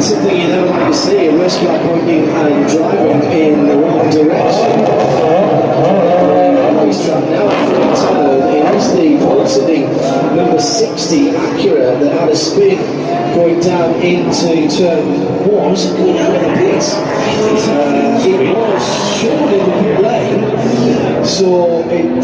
Something you never like to see, a race car pointing and driving in the wrong direction. He's trapped now at full tunnel. It is the pole-sitting number 60 Acura that had a spin going down into turn 1. Was it going out of the pits? It was short in the pit lane, so it